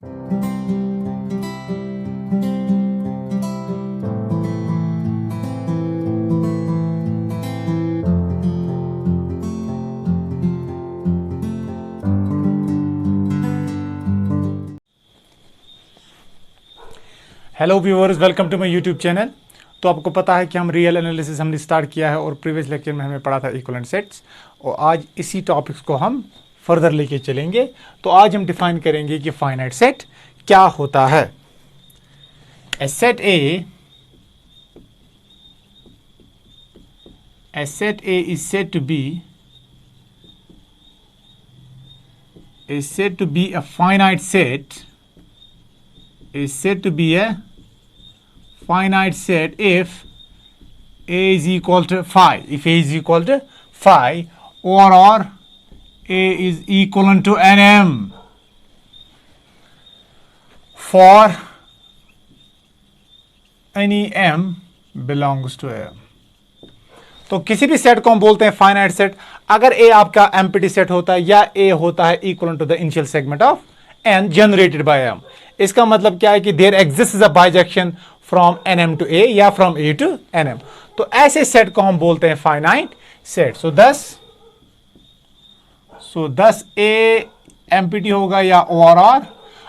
Hello viewers, welcome to my YouTube channel. तो आपको पता है कि हम रियल एनालिसिस हमने स्टार्ट किया है और प्रीवियस लेक्चर में हमें पढ़ा था इक्विवेलेंट सेट्स, और आज इसी टॉपिक्स को हम फर्दर लेके चलेंगे। तो आज हम डिफाइन करेंगे कि फाइनाइट सेट क्या होता है। A set A is said to be a finite set is said to be a finite set if a is equal to phi, or a is equivalent to nm for any m belongs to a। तो किसी भी set को हम बोलते हैं finite set अगर ए आपका empty set होता है या ए होता है equal to the initial segment of N generated by M. इसका मतलब क्या है कि there exist a bijection from N M to A या फ्रॉम ए टू एन एम। तो ऐसे सेट को हम बोलते हैं फाइनाइट सेट। सो दस ए एम्प्टी होगा या और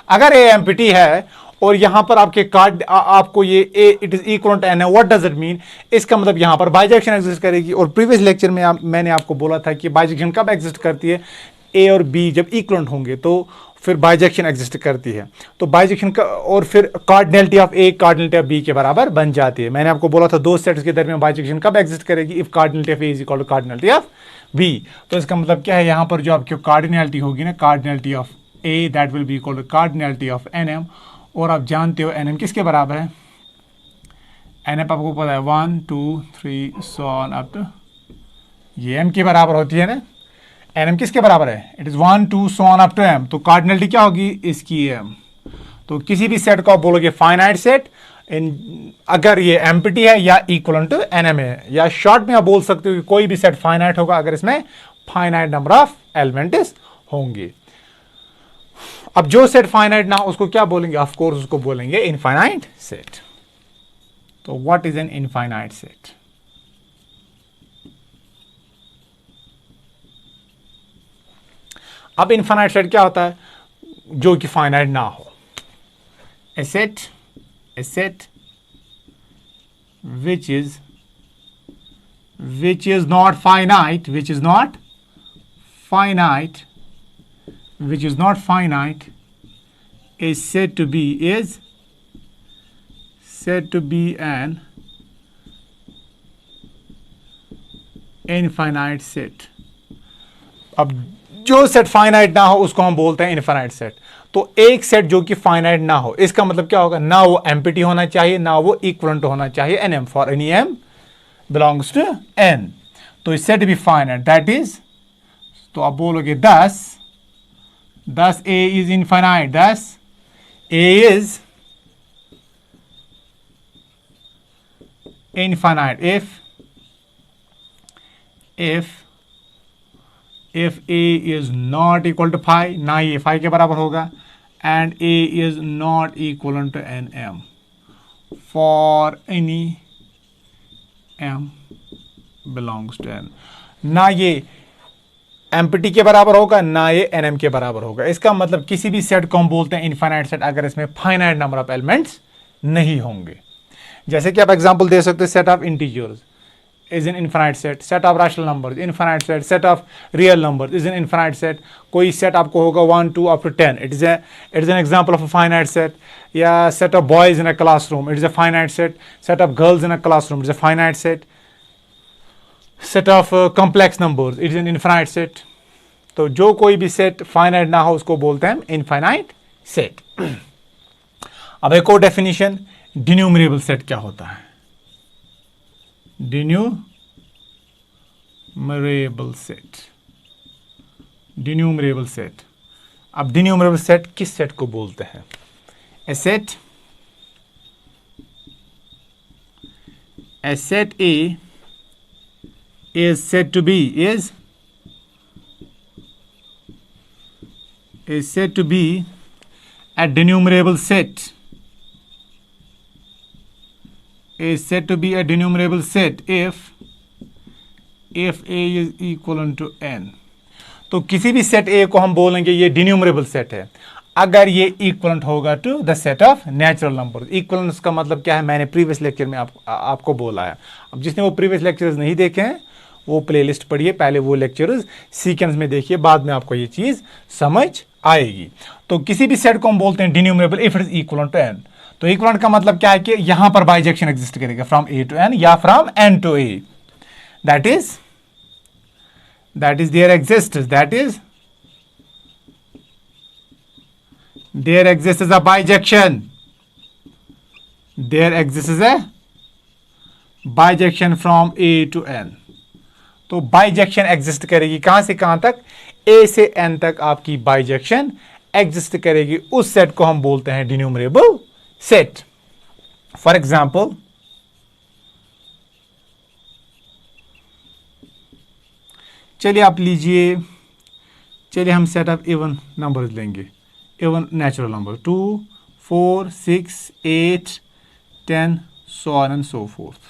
अगर ए एम्प्टी है और यहां पर आपके कार्ड आपको ये A it is equal to N है, व्हाट डज इट मीन? इसका मतलब यहां पर बाइजेक्शन एग्जिस्ट करेगी। और प्रीवियस लेक्चर में मैंने आपको बोला था कि बाइजेक्शन कब एग्जिस्ट करती है? ए और बी जब इक्वल होंगे तो फिर बाइजेक्शन एग्जिस्ट करती है। तो बाइजेक्शन का और फिर cardinality of A cardinality of B के बराबर बन जाती है। मैंने आपको बोला था दो सेट्स के दरमियान बाइजेक्शन कब एग्जिस्ट करेगी? If cardinality of A is equal to cardinality of B. तो इसका मतलब क्या है, यहां पर जो आपकी कार्डिनलिटी होगी ना, cardinality of A that will be equal to cardinality of n m. और आप जानते हो एन एम किसके बराबर है? एन एम आपको पता है 1 2 3 सो ऑन अप टू ये एम के बराबर होती है ना। एन एम किसके बराबर है? It is 1 2 so on up to m. तो कार्डिनलिटी क्या होगी इसकी? एम। तो किसी भी सेट को आप बोलोगे फाइनाइट सेट इन अगर ये एम्प्टी है या इक्वल टू एन एम है, या शॉर्ट में आप बोल सकते हो कि कोई भी सेट फाइनाइट होगा अगर इसमें फाइनाइट नंबर ऑफ एलिमेंट्स होंगे। अब जो सेट फाइनाइट ना हो उसको क्या बोलेंगे? ऑफ कोर्स उसको बोलेंगे इनफाइनाइट सेट। तो what is an infinite set? अब इनफाइनाइट सेट क्या होता है? जो कि फाइनाइट ना हो। A set which is not finite is said to be an infinite set। अब जो सेट फाइनाइट ना हो उसको हम बोलते हैं इनफाइनाइट सेट। तो एक सेट जो कि फाइनाइट ना हो इसका मतलब क्या होगा? ना वो एम्प्टी होना चाहिए ना वो इक्विवेलेंट होना चाहिए n m for any m belongs to N. तो इस सेट भी फाइनाइट दैट इज, तो आप बोलोगे दस A is infinite, thus A is infinite if a is not equal to phi, ना ये phi के बराबर होगा, and a is not equivalent to nm for any m belongs to n। ना ये एम्प्टी के बराबर होगा ना ये nm के बराबर होगा। इसका मतलब किसी भी सेट को हम बोलते हैं इनफाइनाइट सेट अगर इसमें फाइनाइट नंबर ऑफ एलिमेंट्स नहीं होंगे। जैसे कि आप एग्जांपल दे सकते हैं, set of integers is an infinite set of rational numbers infinite set of real numbers is an infinite set। कोई सेट आपको होगा 1 2 up to 10, it is an example of a finite set। या set of boys in a classroom, it is a finite set of girls in a classroom, it is a finite set of complex numbers, it is an infinite set। तो जो कोई भी set finite ना हो उसको बोलते हैं infinite set. अब एक और डेफिनेशन, डिन्यूमरेबल सेट क्या होता है? डिन्यूमरेबल सेट। अब डिन्यूमरेबल सेट किस सेट को बोलते हैं? ए set A is said to be a denumerable set is said to be a denumerable set if a is equivalent to n. तो किसी भी सेट a को हम बोलेंगे ये डिन्यूमरेबल सेट है अगर ये इक्वलेंट होगा to the set of natural number. Equivalence का मतलब क्या है, मैंने प्रीवियस लेक्चर में आपको बोला है. अब जिसने वो प्रीवियस लेक्चर्स नहीं देखे हैं वो प्लेलिस्ट पढ़िए, पहले वो लेक्चर्स सीक्वेंस में देखिए, बाद में आपको ये चीज समझ आएगी. तो किसी भी सेट को हम बोलते हैं denumerable if it is equivalent to n. तो इक्वलेंट का मतलब क्या है कि यहां पर बाइजेक्शन एग्जिस्ट करेगा फ्रॉम a टू n या from n to a. that is there exists as a bijection. There exists as a bijection from a to n. तो बाइजेक्शन एग्जिस्ट करेगी कहां से कहां तक, a से n तक आपकी बाइजेक्शन एग्जिस्ट करेगी. उस सेट को हम बोलते हैं डिन्यूमरेबल सेट. फॉर एग्जाम्पल चलिए आप लीजिए, चलिए हम सेट ऑफ इवन नंबर्स लेंगे, even natural number 2, 4, 6, 8, 10 so on and so forth.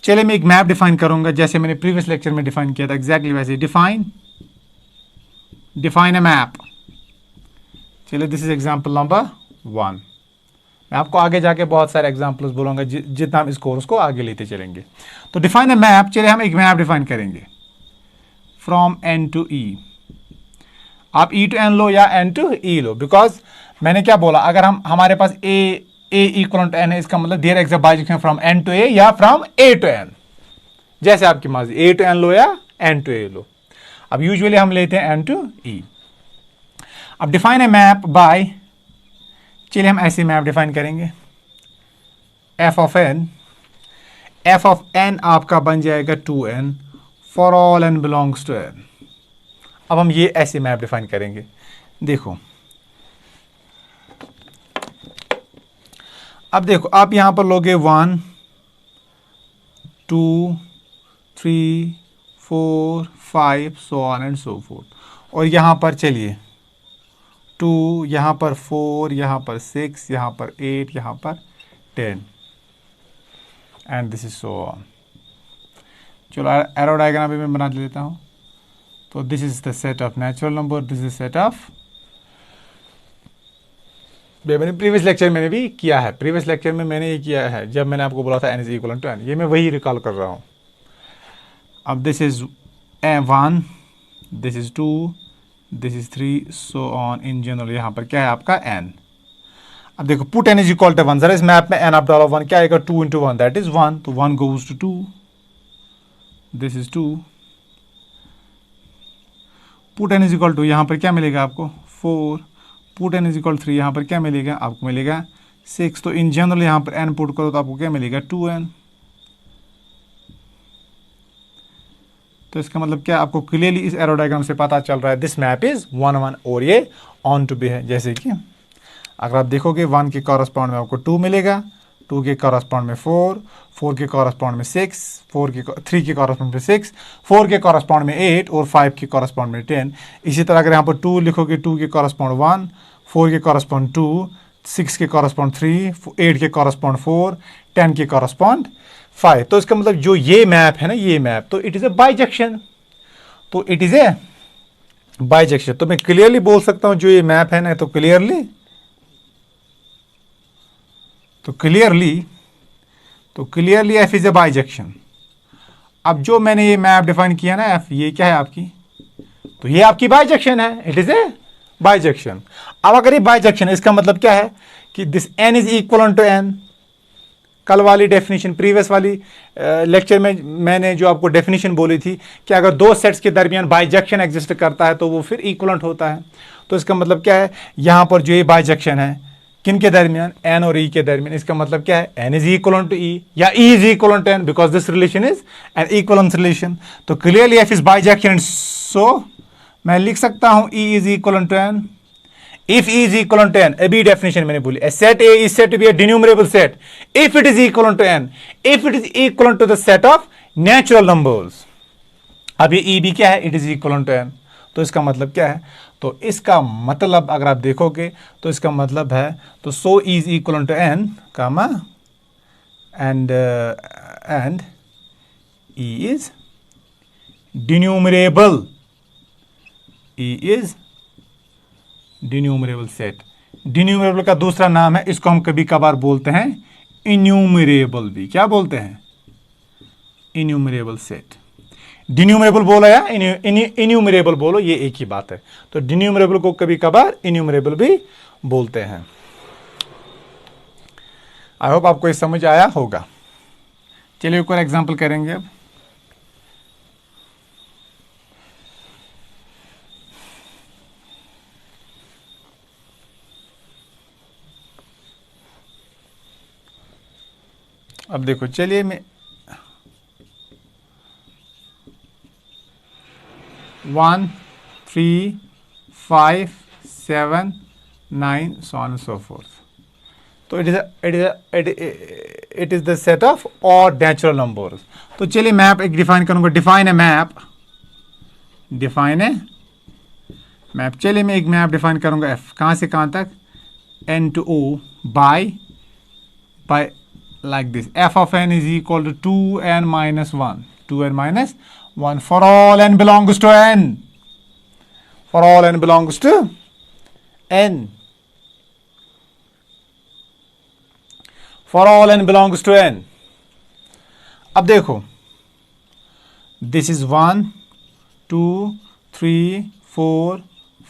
चलिए मैं एक मैप डिफाइन करूंगा जैसे मैंने प्रीवियस लेक्चर में डिफाइन किया था, एग्जैक्टली वैसे. Define a map. चलिए दिस इज एग्जांपल नंबर 1. मैं आपको आगे जाके बहुत सारे एग्जांपल्स बोलूंगा जितना हम इस कोर्स को आगे लेते चलेंगे. तो डिफाइन अ मैप, चलिए हम एक मैप डिफाइन करेंगे फ्रॉम n टू e. आप e टू n लो या n टू e लो, बिकॉज मैंने क्या बोला, अगर हमारे पास a इक्वल टू n है, इसका मतलब there exist bijection from n to a या फ्रॉम a टू n, जैसे आपकी मर्जी, a टू n लो या n टू a लो. अब यूजुअली हम लेते हैं n टू e. अब डिफाइन ए मैप बाय, चलिए हम ऐसे मैप डिफाइन करेंगे f ऑफ n आपका बन जाएगा 2n for all n belongs to n. अब हम ये ऐसे मैप डिफाइन करेंगे. देखो अब देखो आप यहां पर लोगे 1 2 3 4 5 so on and so forth. और यहां पर चलिए 2, यहां पर 4, यहां पर 6, यहां पर 8, यहां पर 10 and this is so on. चलो एरो डायग्राम भी मैं बना लेता हूं. तो this is the set of natural number, this is set of, मैंने प्रीवियस लेक्चर में भी किया है, प्रीवियस लेक्चर में मैंने ये किया है जब मैंने आपको बोला था n is equal to n. ये मैं वही रिकॉल कर रहा हूं. अब this is 1, this is 2, this is 3 so on. In general यहां पर क्या है आपका n. अब देखो put n is equal to 1, जरा इस मैप में n आप डालो 1, क्या आएगा 2 इंटू 1 दैट इज 1. तो 1 goes to 2, this is 2. Put n is equal to, यहां पर क्या मिलेगा आपको 4. पुट n इज इक्वल 3, यहाँ पर क्या मिलेगा आपको, मिलेगा 6. तो इन जनरल यहाँ पर n पुट करो तो आपको क्या मिलेगा 2n. तो इसका मतलब क्या आपको क्लियरली इस एरो डायग्राम से पता चल रहा है दिस मैप इज 1 1 और ये ऑन टू बी है. जैसे कि अगर आप देखोगे 1 के कॉरस्पॉन्ड में आपको 2 मिलेगा, 2 के कॉरस्पॉन्ड में 4, 4 के कॉरस्पॉन्ड में 6, 3 के कॉरस्पॉन्ड में 6, 4 के कॉरस्पॉन्ड में 8 और 5 के कॉरस्पॉन्ड में 10. इसी तरह अगर यहाँ पर 2 लिखोगे 2 के कॉरस्पॉन्ड 1, 4 के कॉरस्पॉन्ड 2, 6 के कॉरस्पॉन्ड 3, 8 के कॉरस्पॉन्ड 4, 10 के कॉरस्पॉन्ड 5. तो इसका मतलब जो ये मैप है ना, ये मैप तो इट इज ए बाइजेक्शन. तो इट इज ए बाइजेक्शन. तो मैं क्लियरली बोल सकता हूं जो ये मैप है ना, तो clearly f is a bijection. अब जो मैंने ये मैप डिफाइन किया ना f, ये क्या है आपकी, तो ये आपकी बाइजेक्शन है, इट इज ए बाइजेक्शन. अब अगर ये बाइजेक्शन, इसका मतलब क्या है कि this n is equal to n. कल वाली डेफिनेशन, प्रीवियस वाली लेक्चर में मैंने जो आपको डेफिनेशन बोली थी कि अगर दो सेट्स के दरमियान बाइजेक्शन एग्जिस्ट करता है तो वो फिर इक्वलेंट होता है. तो इसका मतलब क्या है, यहां पर जो ये बाइजेक्शन है किन के दरमियान, n और e के दरमियान. इसका मतलब क्या है, n is equal to e या e is equal to n, because this relation is an equivalence relation. तो clearly f is bijection. So मैं लिख सकता हूं e is equal to n. If E is equivalent to n, अभी definition मैंने बोली, a set A is said to be a denumerable set if it is equivalent to n, if it is equivalent to the set of natural numbers. अब ये E भी क्या है, it is equivalent to n. तो इसका मतलब क्या है? तो इसका मतलब अगर आप देखोगे तो इसका मतलब है तो so is equal to n comma and e is denumerable. e is denumerable set. Denumerable का दूसरा नाम है, इसको हम कभी कभार बोलते हैं इन्यूमरेबल भी। क्या बोलते हैं? Innumerable set. डिन्यूमरेबल बोलो या इन्यूमरेबल बोलो, ये एक ही बात है। तो डिन्यूमरेबल को कभी कभार इन्यूमरेबल भी बोलते हैं। आई होप आपको ये समझ आया होगा। चलिए एक और एग्जांपल करेंगे अब। अब देखो, चलिए मैं 1 3 5 7 9 so on and so forth. तो it is the set of odd natural numbers. तो चलिए मैप एक डिफाइन करूंगा। Define a map, define a map. चलिए मैं एक मैप डिफाइन करूंगा f, कहाँ से कहाँ तक, n to o by like this. f of n is equal to 2n minus 1, 2n minus 1 for all n belongs to n, for all n belongs to n, for all n belongs to n. अब देखो, this is 1 2 3 4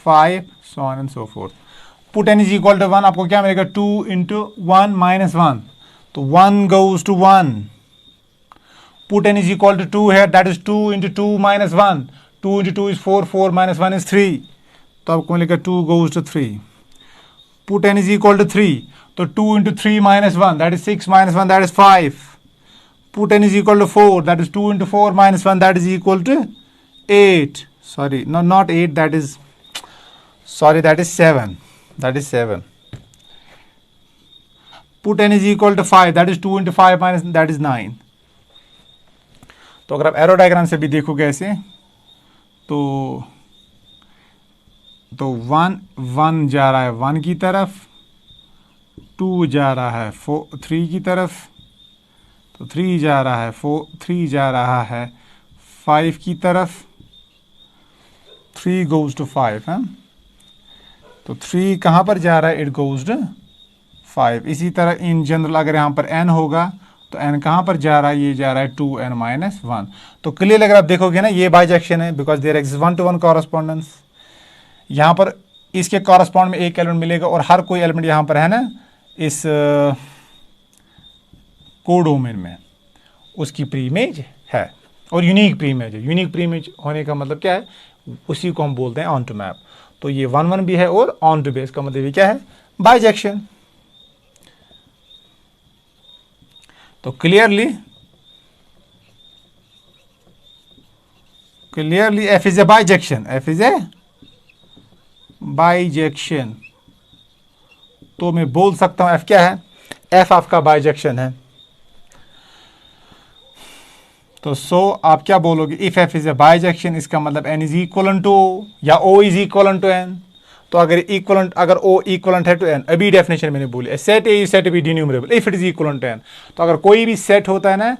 5 so on and so forth. Put n is equal to 1, आपको क्या मिलेगा? 2 into 1 minus 1, तो 1 goes to 1. Put n is equal to 2 here, that is 2 into 2 minus 1. 2 into 2 is 4, 4 minus 1 is 3. तो आपको मिलेगा 2 goes to 3. Put n is equal to 3, तो 2 into 3 minus 1, that is 6 minus 1, that is 5. Put n is equal to 4, that is 2 into 4 minus 1, that is equal to 8. Sorry, no, not 8, that is 7. That is 7. Put n is equal to 5, that is 2 into 5 minus, that is 9. तो अगर आप arrow diagram से भी देखोगे ऐसे, तो 1 जा रहा है 1 की तरफ, 2 जा रहा है 3 की तरफ, तो 3 जा रहा है 3 जा रहा है 5 की तरफ, 3 goes to 5 है। तो 3 कहाँ पर जा रहा है? It goes to 5। इसी तरह इन जनरल अगर यहाँ पर n होगा तो n कहाँ पर जा रहा है? ये जा रहा है 2n minus 1। तो क्लियर अगर आप देखोगे ना, ये बाइजेक्शन है, because there exist 1-to-1 correspondence. यहाँ पर इसके कॉरस्पॉन्ड में एक एलिमेंट मिलेगा और हर कोई एलिमेंट यहाँ पर है ना इस कोडोमेन में उसकी प्रीइमेज है और यूनिक प्रीइमेज है। यूनिक प्रीइमेज होने का मतलब क्या है? उसी को हम बोलते हैं ऑन टू मैप। तो ये 1-1 भी है और ऑन टू बेस का मतलब ये क्या है? बाइजेक्शन। तो clearly f is a bijection, f is a bijection। तो मैं बोल सकता हूं f क्या है? f आपका बाइजेक्शन है। तो आप क्या बोलोगे? If f is a bijection, इसका मतलब n is equivalent to o या o is equivalent to n। तो अगर o इक्वलेंट है टू n, अभी डेफिनेशन मैंने बोली, set A set B denumerable if it is equivalent to n। तो अगर कोई भी सेट होता है ना,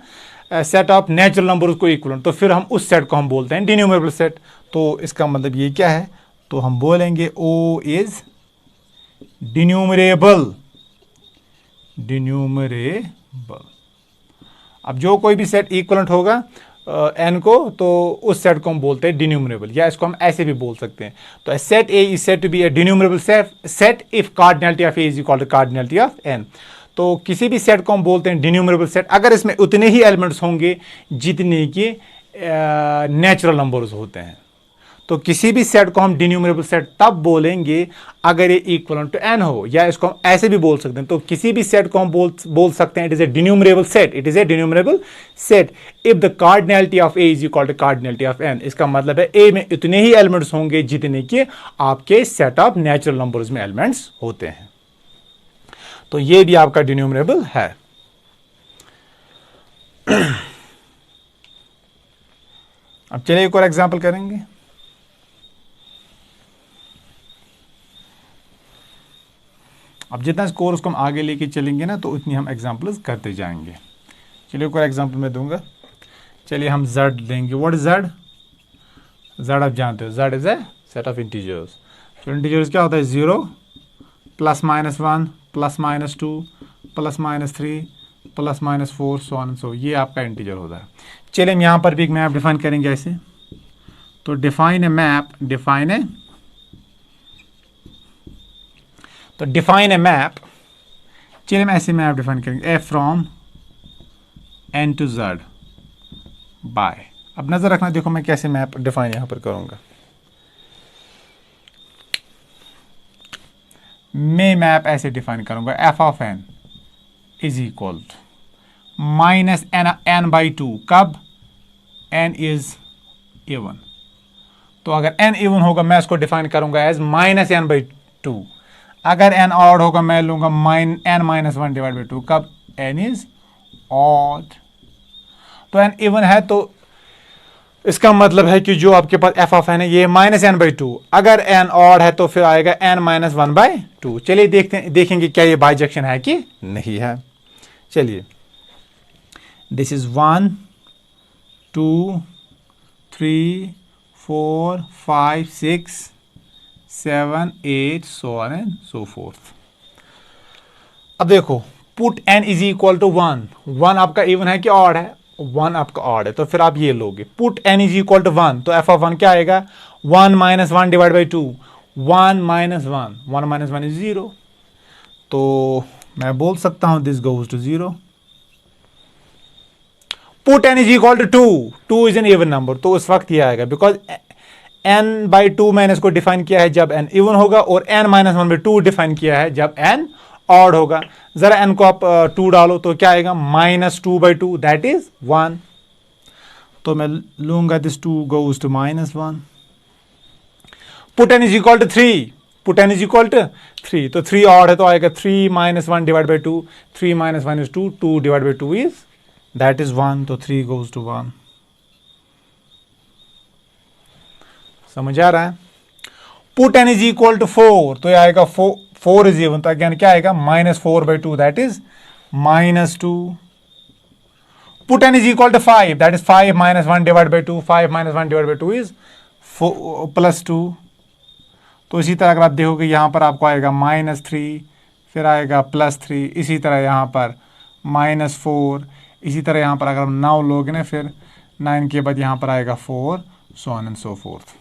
सेट ऑफ नेचुरल नंबर्स को इक्वलेंट, तो फिर हम उस सेट को हम बोलते हैं डिन्यूमरेबल सेट। तो इसका मतलब ये क्या है? तो हम बोलेंगे o इज डिन्यूमरेबल। अब जो कोई भी सेट इक्वलेंट होगा n को, तो उस सेट को हम बोलते हैं डिन्यूमरेबल, या इसको हम ऐसे भी बोल सकते हैं। तो set A is set to be a denumerable set if cardinality of A is equal to cardinality of n। तो किसी भी सेट को हम बोलते हैं डिन्यूमरेबल सेट अगर इसमें उतने ही एलिमेंट्स होंगे जितने की नेचुरल नंबर्स होते हैं। तो किसी भी सेट को हम डिन्यूमरेबल सेट तब बोलेंगे अगर ये इक्वलेंट टू n हो, या इसको हम ऐसे भी बोल सकते हैं। तो किसी भी सेट को हम बोल सकते हैं it is a denumerable set, it is a denumerable set if the cardinality of A is equal to cardinality of n। इसका मतलब है ए में उतने ही एलिमेंट्स होंगे जितने के आपके सेट ऑफ नेचुरल नंबर्स में एलिमेंट्स होते हैं। तो ये भी आपका डिन्यूमरेबल है। अब चलिए एक और एग्जांपल करेंगे। अब जितना इस कोर्स को हम आगे लेके चलेंगे ना तो उतनी हम एग्जांपल्स करते जाएंगे। चलिए कोई एग्जांपल मैं दूंगा। चलिए हम z लेंगे। What is z? z आप जानते हो, z is a set of integers. तो इंटीजर्स क्या होता है? 0 plus minus 1 plus minus 2 plus minus 3 plus minus 4 so on so, ये आपका इंटीजर होता है। चलिए हम यहाँ पर भी एक मैप डिफाइन करेंगे ऐसे। तो define a map, define a map. चलिए हम ऐसे मैप डिफाइन करेंगे, a from N to Z by. अब नजर रखना, देखो मैं कैसे मैप डिफाइन यहां पर करूंगा। मैं मैप ऐसे डिफाइन करूंगा, F of N is equal to minus n by 2। कब? N is even. तो अगर एन इवन होगा मैं इसको डिफाइन करूंगा एज माइनस एन बाई 2। अगर एन ऑड होगा मैं लूंगा एन माइनस 1 डिवाइड बाई 2। कब? N is odd. तो एन इवन है तो इसका मतलब है कि जो आपके पास एफ ऑफ एन है ये माइनस एन बाई 2। अगर एन ऑड है तो फिर आएगा एन माइनस 1 बाई 2। चलिए देखेंगे क्या ये बाइजेक्शन है कि नहीं है। चलिए this is 1 2 3 4 5 6 7 8 so on and so forth. अब देखो put n is equal to 1। 1 आपका इवन है कि ऑड है? 1 आपका ऑड है, तो फिर आप ये लोगे put n is equal to 1। तो एफ ऑफ 1 क्या आएगा? 1 minus 1 divide by 2। 1 minus 1, 1 minus 1 is 0। तो मैं बोल सकता हूं this goes to 0। Put n is equal to 2। 2 is an even number, तो उस वक्त ये आएगा बिकॉज n बाई 2 मैंने इसको डिफाइन किया है जब n इवन होगा, और n माइनस 1 बाई 2 डिफाइन किया है जब n ऑड होगा। जरा n को आप 2 डालो तो क्या आएगा? Minus 2 by 2 that is 1। तो मैं लूंगा this 2 goes to minus 1। Put n is equal to 3। Put n is equal to 3, तो 3 ऑड है तो आएगा 3 minus 1 divide by 2। 3 minus 1 is 2, 2 divide by 2 is that is 1, तो 3 गोज टू 1। समझ आ रहा है? Put n is equal to 4, तो ये आएगा 4 इज इवन, तो अगेन क्या आएगा? Minus 4 by 2 that is minus 2। Put n is equal to 5, that is 5 minus 1 divide by 2। 5 minus 1 divide by 2 is plus 2। तो इसी तरह अगर आप देखोगे यहाँ पर आपको आएगा माइनस 3, फिर आएगा प्लस 3, इसी तरह यहाँ पर माइनस 4, इसी तरह यहाँ पर अगर हम 9 लोगे ना फिर 9 के बाद यहाँ पर आएगा 4 सो ऑन एंड सो फोर्थ।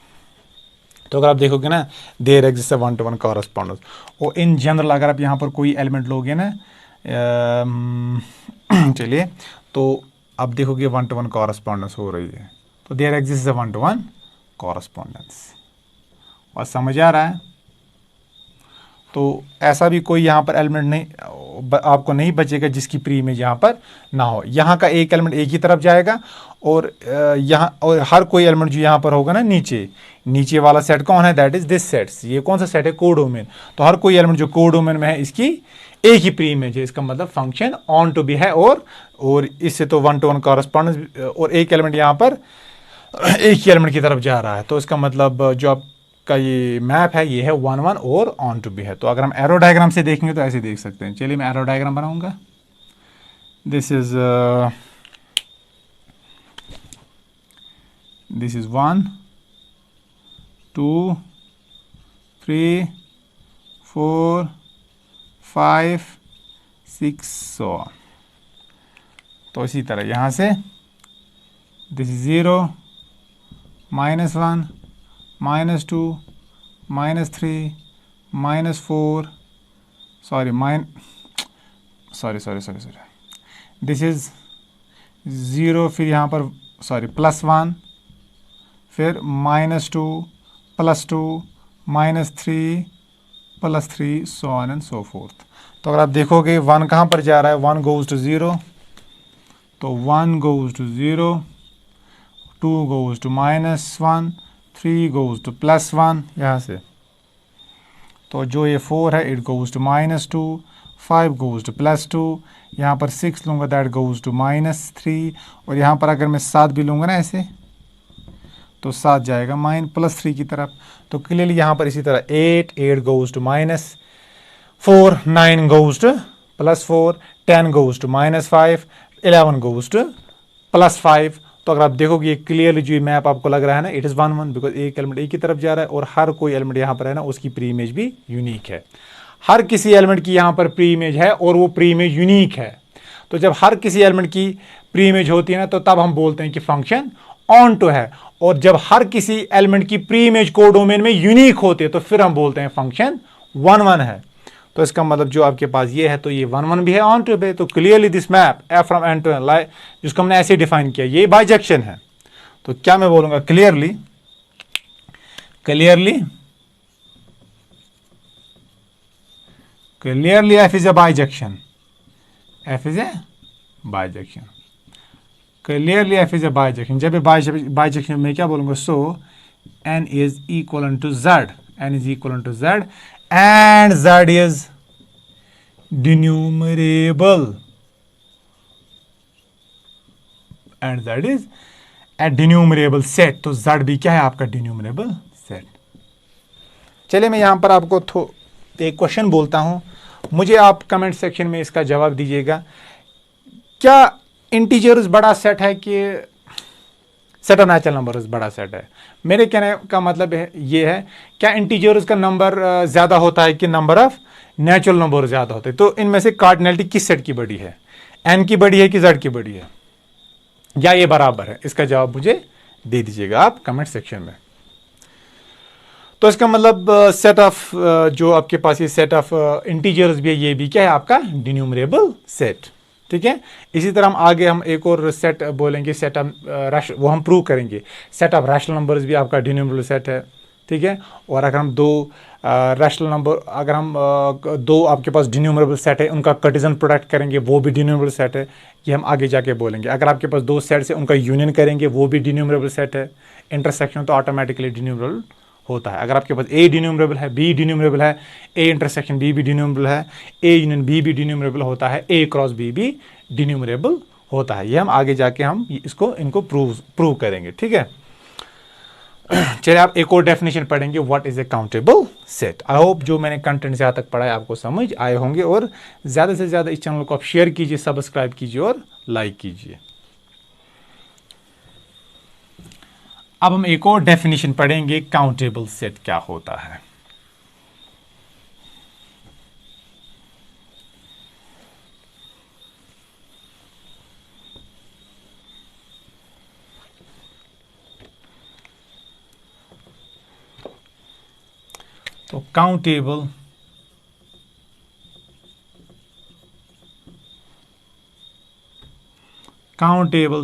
तो अगर आप देखोगे ना there exist a 1-to-1 correspondence. और इन जनरल अगर आप यहाँ पर कोई एलिमेंट लोगे ना चलिए तो अब देखोगे 1-to-1 कॉरस्पॉन्डेंस हो रही है, तो there exist a 1-to-1 correspondence. और समझ आ रहा है? तो ऐसा भी कोई यहाँ पर एलिमेंट नहीं आपको नहीं बचेगा जिसकी प्री इमेज यहाँ पर ना हो। यहाँ का एक एलिमेंट एक ही तरफ जाएगा, और यहाँ और हर कोई एलिमेंट जो यहाँ पर होगा ना नीचे वाला सेट कौन है? That is this sets. ये कौन सा सेट है? कोडोमेन। तो हर कोई एलिमेंट जो कोडोमेन में है इसकी एक ही प्री इमेज है। इसका मतलब फंक्शन ऑन टू भी है, और इससे तो 1-to-1 कॉरस्पॉन्डेंस, और एक एलिमेंट यहाँ पर एक ही एलिमेंट की तरफ जा रहा है। तो इसका मतलब जो आपका ये मैप है ये है 1-1 और ऑन टू भी है। तो अगर हम एरो डायग्राम से देखेंगे तो ऐसे देख सकते हैं। चलिए मैं एरो डायग्राम बनाऊंगा। This is 1 2 3 4 5 6 so on. तो इसी तरह यहाँ से this is 0 minus 1 minus 2 minus 3 minus 4 sorry this is 0, फिर यहाँ पर प्लस 1, फिर minus 2 plus 2 minus 3 plus 3 so on and so fourth. तो अगर आप देखोगे 1 कहाँ पर जा रहा है? 1 गोज टू 0, तो 1 goes to 0, 2 goes to minus 1, 3 goes to plus 1 यहाँ से। तो जो ये 4 है it goes to minus 2, 5 goes to plus 2, यहाँ पर 6 लूँगा दैट गोज टू माइनस 3, और यहाँ पर अगर मैं 7 भी लूँगा ना ऐसे तो 7 जाएगा प्लस 3 की तरफ। तो क्लियरली यहाँ पर इसी तरह 8 goes to minus 4 9 goes to +4, 10 goes to -5, 11 goes to +5। तो अगर आप देखोगे ये क्लियरली जो मैप आपको लग रहा है ना, इट इज़ 1 1, बिकॉज एक एलिमेंट एक की तरफ जा रहा है और हर कोई एलिमेंट यहाँ पर है ना उसकी प्री इमेज भी यूनिक है। हर किसी एलिमेंट की यहाँ पर प्री इमेज है और वो प्री इमेज यूनिक है। तो जब हर किसी एलिमेंट की प्री इमेज होती है ना, तो तब हम बोलते हैं कि फंक्शन ऑन टू है। और जब हर किसी एलिमेंट की प्री इमेज कोडोमेन में यूनिक होती है तो फिर हम बोलते हैं फंक्शन 1 1 है। तो इसका मतलब जो आपके पास ये है तो ये 1 1 भी है, ऑन टू भी। तो clearly this map f from N to N लाई, जिसको हमने ऐसे डिफाइन किया, ये बाइजेक्शन है। तो क्या मैं बोलूंगा, clearly f is a bijection, f is a bijection, clearly f is a bijection. जब बाइजेक्शन में क्या बोलूंगा, so N is equal to Z, N is equal to Z and z is denumerable, and z is a denumerable set। तो z भी क्या है आपका, denumerable set। चलिए मैं यहां पर आपको एक क्वेश्चन बोलता हूं, मुझे आप कमेंट सेक्शन में इसका जवाब दीजिएगा। क्या इंटीजर्स बड़ा सेट है कि सेट ऑफ नेचुरल नंबर्स बड़ा सेट है? मेरे कहने का मतलब है ये है, क्या इंटीजर्स का नंबर ज़्यादा होता है कि नंबर ऑफ नेचुरल नंबर ज़्यादा होते हैं? तो इनमें से कार्डिनलिटी किस सेट की बड़ी है, एन की बड़ी है कि जेड की बड़ी है, या ये बराबर है? इसका जवाब मुझे दे दीजिएगा आप कमेंट सेक्शन में। तो इसका मतलब सेट ऑफ जो आपके पास ये सेट ऑफ इंटीजर्स भी है, ये भी क्या है आपका डिन्यूमरेबल सेट। ठीक है, इसी तरह हम आगे हम एक और सेट बोलेंगे, सेट ऑफ वो हम प्रूव करेंगे। सेट ऑफ रैशनल नंबर्स भी आपका डिन्यूमरेबल सेट है। ठीक है, और अगर हम दो रैशनल नंबर, अगर हम दो आपके पास डिन्यूमरेबल सेट है, उनका कार्टेशियन प्रोडक्ट करेंगे, वो भी डिन्यूमरेबल सेट है। ये हम आगे जाके बोलेंगे। अगर आपके पास दो सेट्स है, उनका यूनियन करेंगे, वो भी डिन्यूमरेबल सेट है। इंटरसेक्शन तो ऑटोमेटिकली डिन्यूमरेबल होता है। अगर आपके पास ए डिन्यूमरेबल है, बी डिन्यूमरेबल है, ए इंटरसेक्शन बी भी डिन्यूमरेबल है, ए यूनियन बी भी डिन्यूमरेबल होता है, ए क्रॉस बी भी डिन्यूमरेबल होता है। ये हम आगे जाके हम इनको प्रूव करेंगे। ठीक है, चलिए आप एक और डेफिनेशन पढ़ेंगे, what is a countable set. I hope जो मैंने कंटेंट यहाँ तक पढ़ा है आपको समझ आए होंगे, और ज़्यादा से ज़्यादा इस चैनल को आप शेयर कीजिए, सब्सक्राइब कीजिए और लाइक कीजिए। अब हम एक और डेफिनेशन पढ़ेंगे, काउंटेबल सेट क्या होता है। तो काउंटेबल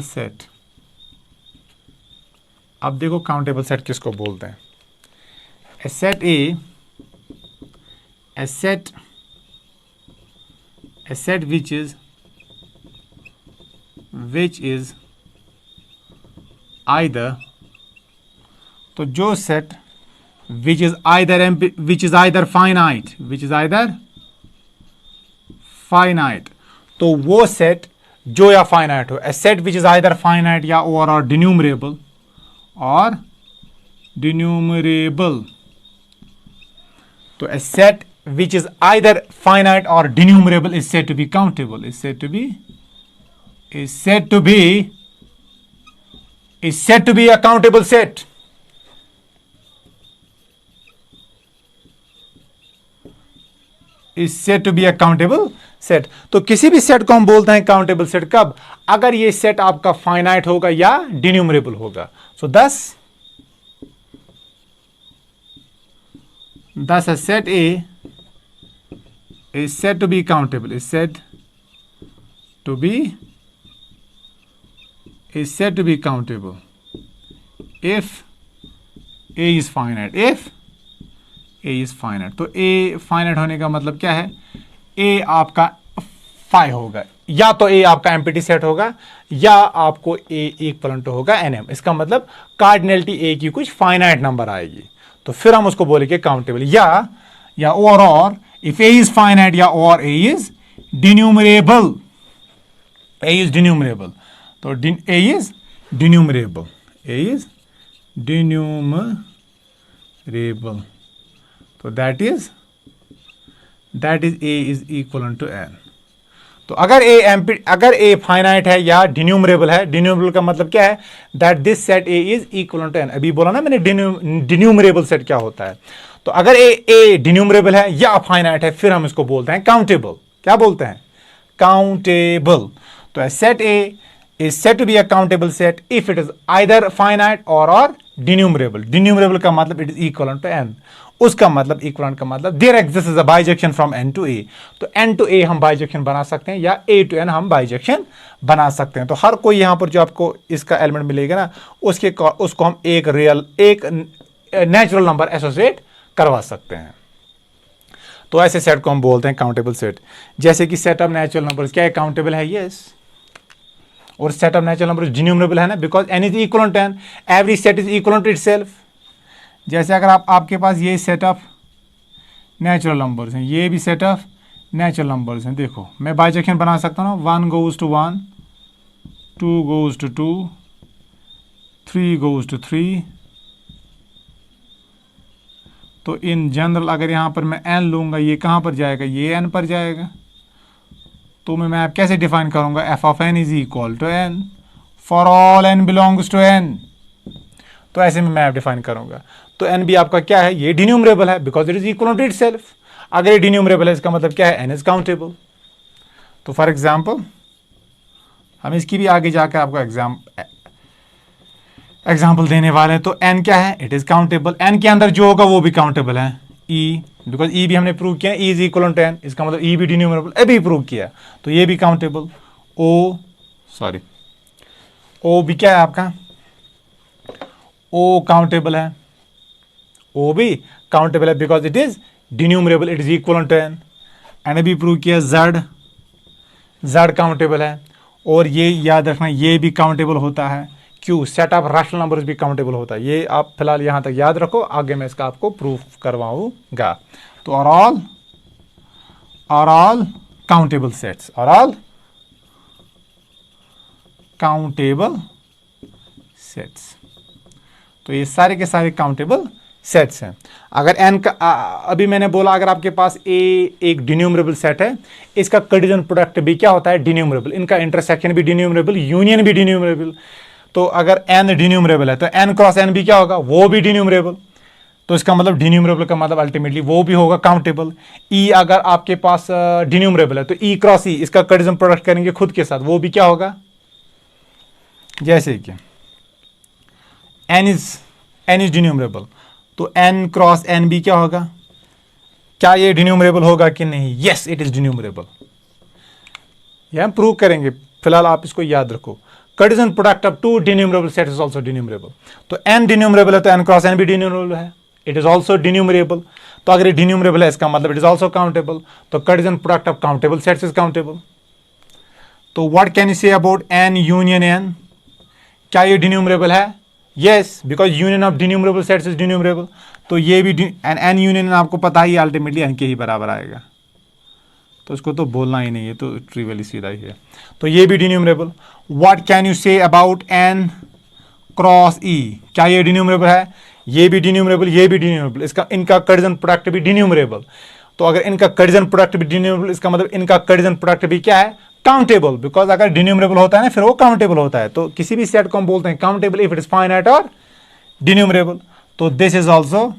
सेट, अब देखो काउंटेबल सेट किसको बोलते हैं। ए सेट विच इज आइदर, तो जो set which is either finite, तो वो सेट जो या फाइनाइट हो। A set which is either finite या और डिन्यूमरेबल तो a set which is either finite और denumerable is said to be countable, is said to be a countable set। is said to be a countable set। तो किसी भी set को हम बोलते हैं काउंटेबल सेट कब, अगर ये सेट आपका फाइनाइट होगा या डिन्यूमरेबल होगा। सो thus a set A is said to be countable, is said to be countable if A is finite, A is finite। तो A finite होने का मतलब क्या है, A आपका फाई होगा, या तो A आपका एम्प्टी सेट होगा या आपको A इक्वल टू होगा NM। इसका मतलब कार्डिनलिटी A की कुछ फाइनाइट नंबर आएगी, तो फिर हम उसको बोलेंगे काउंटेबल। या और इफ A इज फाइनाइट या और A इज डिन्यूमरेबल, तो A इज डिन्यूमरेबल, तो that is A is equal to N. तो अगर ए फाइनाइट है या डिन्यूमरेबल है, डिन्यूमरेबल का मतलब क्या है, that this set A is equal to N. अभी बोला ना मैंने डिन्यूमरेबल सेट क्या होता है। तो अगर ए डिन्यूमरेबल है या फाइनाइट है, फिर हम इसको बोलते हैं काउंटेबल। क्या बोलते हैं? काउंटेबल। तो set A is said to be a countable set if it is either finite or denumerable. Denumerable का मतलब it is equivalent to n. उसका मतलब equivalent का मतलब there exists a bijection from n to a. तो n to a हम bijection बना सकते हैं या a to n हम bijection बना सकते हैं। तो हर कोई यहां पर जो आपको इसका एलिमेंट मिलेगा ना, उसको हम एक नेचुरल नंबर एसोसिएट करवा सकते हैं। तो ऐसे सेट को हम बोलते हैं काउंटेबल सेट। जैसे कि सेट ऑफ नेचुरल नंबर्स क्या है? काउंटेबल है, यस। और set of natural number denumerable है ना, because n is equal to n, every set is equal to itself. जैसे अगर आपके पास ये सेट ऑफ नेचुरल नंबर्स हैं, ये भी सेट ऑफ नेचुरल नंबर्स हैं, देखो मैं बाइजेक्शन बना सकता हूँ ना, 1 goes to 1, 2 goes to 2, 3 goes to 3। तो इन जनरल अगर यहाँ पर मैं n लूँगा, ये कहाँ पर जाएगा? ये n पर जाएगा। तो मैं मैप कैसे डिफाइन करूंगा? F of N is equal to N for all N belongs to N. तो ऐसे में मैप डिफाइन करूंगा। तो एन भी आपका क्या है? ये डिन्यूमरेबल है because it is equal to itself. अगर ये डिन्यूमरेबल है, इसका मतलब क्या है? N is countable. तो फॉर एग्जाम्पल हम इसकी भी आगे जाकर आपको एग्जाम्पल देने वाले हैं। तो एन क्या है? It is countable. एन के अंदर जो होगा वो भी काउंटेबल है। ई, बिकॉज ई भी हमने प्रूव किया, ई इज इक्वल टू 10, इसका मतलब ई भी डिन्यूमरेबल, अभी प्रूव किया, तो ये भी काउंटेबल। ओ भी क्या है आपका? ओ काउंटेबल है, ओ भी काउंटेबल है because it is denumerable, it is equal to 10। And अभी प्रूव किया जेड काउंटेबल है। और ये याद रखना, ये भी काउंटेबल होता है। क्यों? सेट ऑफ रैशनल नंबर्स भी काउंटेबल होता है। ये आप फिलहाल यहां तक याद रखो, आगे मैं इसका आपको प्रूफ करवाऊंगा। तो are all countable sets, are all countable sets. तो ये सारे के सारे काउंटेबल सेट्स हैं। अगर एन का अभी मैंने बोला, अगर आपके पास ए एक डिन्यूमरेबल सेट है, इसका कार्टेशियन प्रोडक्ट भी क्या होता है? डिन्यूमरेबल। इनका इंटरसेक्शन भी डिन्यूमरेबल, यूनियन भी डिन्यूमरेबल। तो अगर n डिन्यूमरेबल है तो n क्रॉस n भी क्या होगा? वो भी डिन्यूमरेबल। तो इसका मतलब डिन्यूमरेबल का मतलब अल्टीमेटली वो भी होगा काउंटेबल। ई अगर आपके पास डिन्यूमरेबल है तो ई क्रॉस ई, इसका कार्टेशियन प्रोडक्ट करेंगे खुद के साथ, वो भी क्या होगा? जैसे कि n इज डिन्यूमरेबल, तो n क्रॉस n भी क्या होगा? क्या ये डिन्यूमरेबल होगा कि नहीं? Yes, it is denumerable. यह हम प्रूव करेंगे, फिलहाल आप इसको याद रखो। Cartesian product of two denumerable set is also denumerable. तो n डिन्यूमरेबल है तो n क्रॉस n भी डिन्यूमरेबल है, इट इज आल्सो डिन्यूमरेबल। तो अगर ये डिन्यूमरेबल है, इसका मतलब इट इज आल्सो काउंटेबल। तो Cartesian product of countable sets is countable. तो what can you say about n union n? क्या ये डिन्यूमरेबल है? Yes, because union of denumerable sets is denumerable. तो ये भी n यूनियन आपको पता ही अल्टीमेटली n के ही बराबर आएगा, तो इसको तो बोलना ही नहीं है, तो ट्रिवियली सीधा ही है। तो ये भी denumerable. What can you say about n cross e? क्या ये डिन्यूमरेबल है? ये भी डिन्यूमरेबल, ये भी डिन्यूमरेबल। इनका कार्टेशियन प्रोडक्ट भी डिन्यूमरेबल। तो अगर इनका कार्टेशियन प्रोडक्ट भी डिन्यूमरेबल, इसका मतलब इनका कार्टेशियन प्रोडक्ट भी क्या है? काउंटेबल। बिकॉज अगर डिन्यूमरेबल होता है ना, फिर वो काउंटेबल होता है। तो किसी भी सेट को हम बोलते हैं countable if it is finite और डिन्यूमरेबल। तो दिस इज ऑल्सो,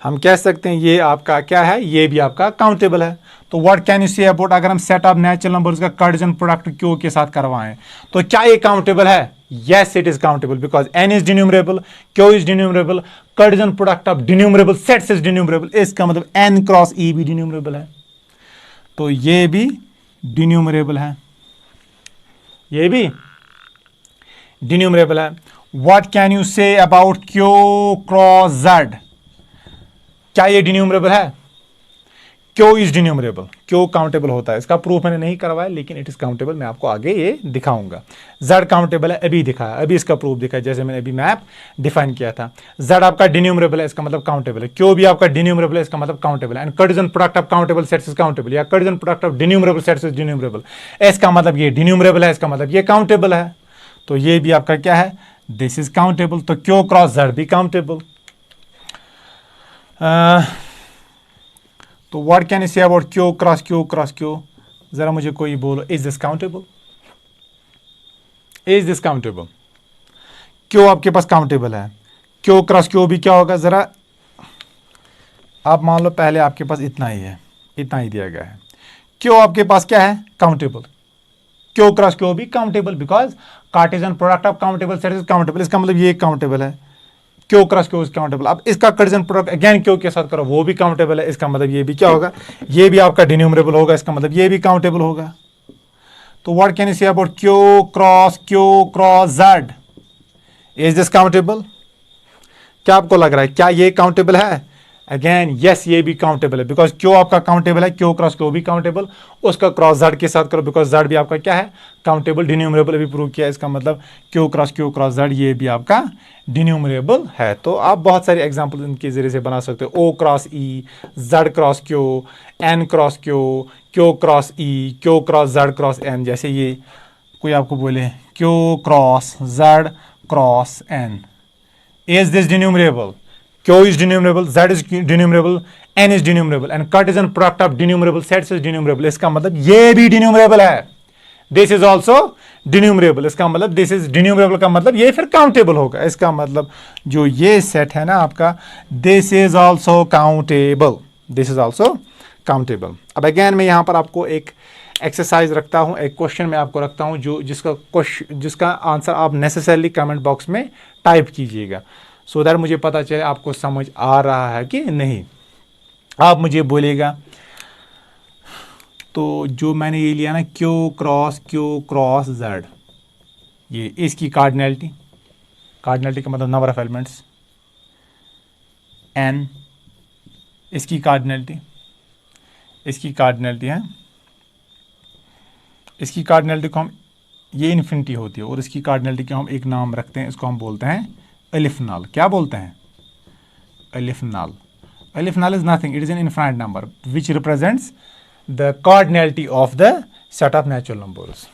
हम कह सकते हैं ये आपका क्या है? ये भी आपका काउंटेबल है। तो what can you say about, अगर हम सेट ऑफ नेचुरल नंबर्स का कार्टेशियन प्रोडक्ट क्यू के साथ करवाएं, तो क्या ये काउंटेबल है? Yes, it is countable because n is denumerable, Q is denumerable, Cartesian product of denumerable sets is denumerable. इसका मतलब n क्रॉस e भी डिन्यूमरेबल है। तो ये भी डिन्यूमरेबल है, ये भी डिन्यूमरेबल है। What can you say about Q cross z? क्या ये डिन्यूमरेबल है? Q is denumerable, Q countable होता है। इसका प्रूफ मैंने नहीं करवाया, लेकिन इट इज काउंटेबल, मैं आपको आगे ये दिखाऊंगा। z काउंटेबल है, अभी दिखाया, अभी इसका प्रूफ दिखाया, जैसे मैंने अभी मैप डिफाइन किया था। z आपका डिन्यूमरेबल है, इसका मतलब काउंटेबल है। क्यू भी आपका डिन्यूमरेबल है, इसका मतलब काउंटेबल है। And Cartesian product of countable sets is countable, या Cartesian product of denumerable sets is denumerable. इसका मतलब ये डिन्यूमरेबल है, इसका मतलब ये काउंटेबल है। तो ये भी आपका क्या है? This is countable. तो क्यू क्रॉस z भी काउंटेबल। तो what can you say about Q cross Q cross Q? जरा मुझे कोई बोलो, is this countable? Is this countable? क्यों आपके पास काउंटेबल है, क्यों क्रॉस क्यों भी क्या होगा? जरा आप मान लो पहले आपके पास इतना ही है, इतना ही दिया गया है, क्यों आपके पास क्या है? काउंटेबल। क्यों क्रॉस क्यों भी countable, because Cartesian product of countable set is countable. इसका मतलब ये काउंटेबल है, क्यों क्रॉस क्यों इज काउंटेबल। अब इसका कार्टेशियन प्रोडक्ट अगेन क्यों के साथ करो, वो भी काउंटेबल है। इसका मतलब ये भी क्या होगा? ये भी आपका डिन्यूमरेबल होगा, इसका मतलब ये भी काउंटेबल होगा। तो what can you say about Q cross Z? Is this countable? क्या आपको लग रहा है, क्या ये काउंटेबल है? अगेन यस, ये भी काउंटेबल है, बिकॉज क्यों आपका काउंटेबल है, क्यों क्रॉस क्यों भी काउंटेबल। उसका क्रॉस जेड के साथ करो, बिकॉज जेड भी आपका क्या है? काउंटेबल, डिन्यूमरेबल भी प्रूव किया। इसका मतलब क्यों क्रॉस जेड ये भी आपका डिन्यूमरेबल है। तो आप बहुत सारे एग्जाम्पल इनके जरिए से बना सकते हो। O cross E, Z cross Q, N cross Q cross E, Q cross Z cross N. जैसे ये कोई आपको बोले Q cross Z cross N, is this denumerable? Q is denumerable, Z is denumerable, N is denumerable, and Cartesian product of denumerable sets is denumerable. इसका मतलब ये भी denumerable है। This is also denumerable. इसका मतलब this is denumerable का मतलब ये फिर countable होगा। इसका मतलब जो ये सेट है ना आपका, this is also countable. This is also countable. अब अगेन मैं यहाँ पर आपको एक एक्सरसाइज रखता हूँ, एक क्वेश्चन में आपको रखता हूँ जो जिसका आंसर आप नेसेसरली कमेंट बॉक्स में टाइप कीजिएगा, सो दैट मुझे पता चले आपको समझ आ रहा है कि नहीं। आप मुझे बोलेगा तो जो मैंने ये लिया ना क्यू क्रॉस जेड, ये इसकी कार्डिनलिटी का मतलब नंबर ऑफ एलिमेंट्स, एन इसकी कार्डिनलिटी है, इसकी कार्डिनलिटी को हम, ये इन्फिनिटी होती है, और इसकी कार्डिनलिटी को हम एक नाम रखते हैं, इसको हम बोलते हैं अलिफ नाल। क्या बोलते हैं? अलिफ नाल। अलिफ नाल is nothing, it is an infinite number which represents the cardinality of the set of natural numbers.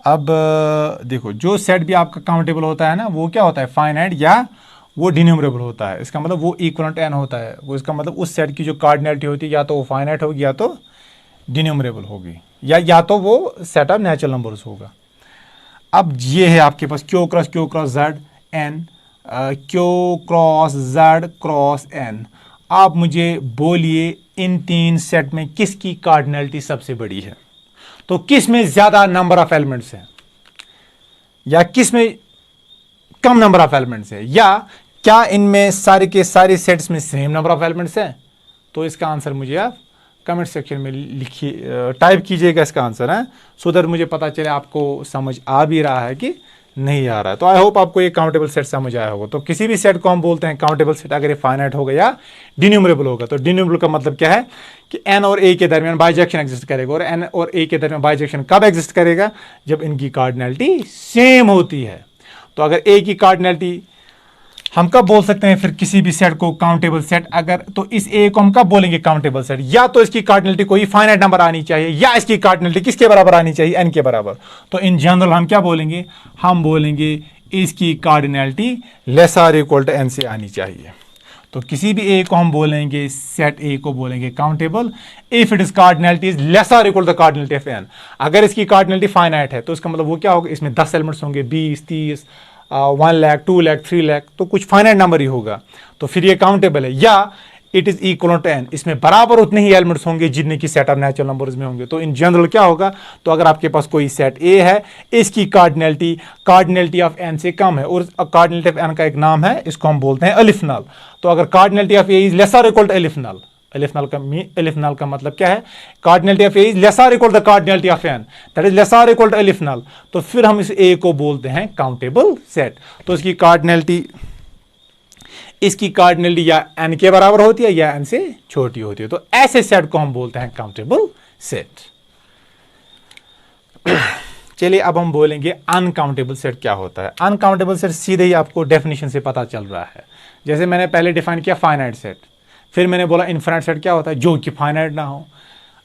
अब देखो जो सेट भी आपका काउंटेबल होता है ना, वो क्या होता है? फाइनाइट या वो डिन्यूमरेबल होता है। इसका मतलब वो इक्वलेंट एन होता है। वो इसका मतलब उस सेट की जो कार्डिनलिटी होती है या तो वो फाइनाइट होगी या तो डिन्यूमरेबल होगी, या तो वो सेट ऑफ नेचुरल नंबर्स होगा। अब ये है आपके पास Q cross Z N, Q cross Z cross N. आप मुझे बोलिए इन तीन सेट में किसकी कार्डिनलिटी सबसे बड़ी है? तो किस में ज्यादा नंबर ऑफ एलिमेंट्स है, या किस में कम नंबर ऑफ एलिमेंट्स है, या क्या इनमें सारे के सारे सेट्स में सेम नंबर ऑफ एलिमेंट्स है? तो इसका आंसर मुझे आप कमेंट सेक्शन में लिखिए, टाइप कीजिएगा इसका आंसर है, सो दैट मुझे पता चले आपको समझ आ भी रहा है कि नहीं आ रहा है। तो आई होप आपको ये काउंटेबल सेट समझ आया होगा। तो किसी भी सेट को हम बोलते हैं काउंटेबल सेट अगर ये फाइनाइट होगा या डिन्यूमरेबल होगा। तो डिन्यूमरेबल का मतलब क्या है कि एन और ए के दरमियान बाइजेक्शन एग्जिस्ट करेगा, और एन और ए के दरमियान बाइजेक्शन कब एग्जिस्ट करेगा? जब इनकी कार्डिनलिटी सेम होती है। तो अगर ए की कार्डिनलिटी, हम कब बोल सकते हैं फिर किसी भी सेट को काउंटेबल सेट? अगर तो इस ए को हम कब बोलेंगे काउंटेबल सेट? या तो इसकी कार्डिनलिटी कोई फाइनाइट नंबर आनी चाहिए, या इसकी कार्डिनलिटी किसके बराबर आनी चाहिए? एन के बराबर। तो इन जनरल हम क्या बोलेंगे? हम बोलेंगे इसकी cardinality less or equal to N से आनी चाहिए। तो किसी भी ए को हम बोलेंगे, सेट ए को बोलेंगे countable if it is cardinality is less or equal to cardinality of N. अगर इसकी कार्डिनलिटी फाइनाइट है तो इसका मतलब वो क्या होगा? इसमें 10 एलिमेंट्स होंगे, 20, 30, 1 लाख, 2 लाख, 3 लाख, तो कुछ फाइनाइट नंबर ही होगा, तो फिर ये काउंटेबल है। या it is equal to N, इसमें बराबर उतने ही एलिमेंट्स होंगे जितने की सेट ऑफ नेचुरल नंबर्स में होंगे। तो इन जनरल क्या होगा? तो अगर आपके पास कोई सेट ए है, इसकी कार्डिनलिटी ऑफ एन से कम है, और कार्डिनलिटी ऑफ एन का एक नाम है, इसको हम बोलते हैं अलिफ नाल। तो अगर cardinality of A is less or equal to aleph null, aleph null का मतलब क्या है? Cardinality of A is less or equal to cardinality of N, that is less or equal to aleph null. तो फिर हम इस ए को बोलते हैं काउंटेबल सेट। तो इसकी कार्डिनलिटी या एन के बराबर होती है या एन से छोटी होती है। तो ऐसे सेट को हम बोलते हैं काउंटेबल सेट। चलिए अब हम बोलेंगे अनकाउंटेबल सेट क्या होता है। अनकाउंटेबल सेट सीधे ही आपको डेफिनेशन से पता चल रहा है। जैसे मैंने पहले डिफाइन किया फाइनाइट सेट, फिर मैंने बोला इनफाइनाइट सेट क्या होता है? जो कि फाइनाइट ना हो।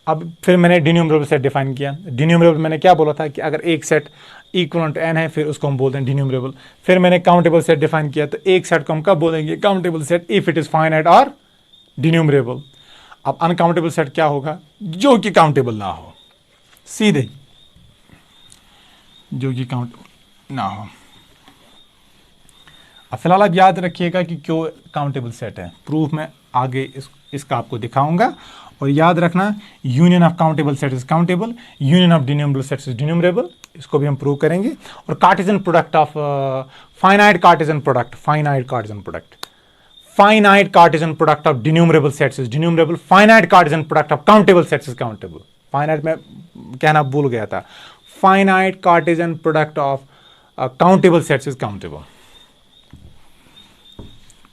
अब फिर मैंने डिन्यूमरेबल सेट डिफाइन किया। डिन्यूमरेबल मैंने क्या बोला था कि अगर एक सेट इक्वलेंट n है, फिर उसको हम बोलते हैं डिन्यूमरेबल। फिर मैंने काउंटेबल सेट डिफाइन किया, तो एक सेट को हम कब बोलेंगे? Countable set if it is finite और डिन्यूमरेबल। अब अनकाउंटेबल सेट क्या होगा? जो कि काउंटेबल ना हो, सीधे जो कि काउंटेबल ना हो। अब फिलहाल आप याद रखिएगा कि क्यों काउंटेबल सेट है। प्रूफ में आगे इसका आपको दिखाऊंगा। और याद रखना, union of countable set is countable, union of denumerable set is denumerable. इसको भी हम प्रूव करेंगे। और Cartesian product of finite Cartesian product, finite Cartesian product, finite Cartesian product of denumerable sets is denumerable, finite Cartesian product of countable sets is countable. Finite में कहना भूल गया था, finite Cartesian product of countable sets is countable.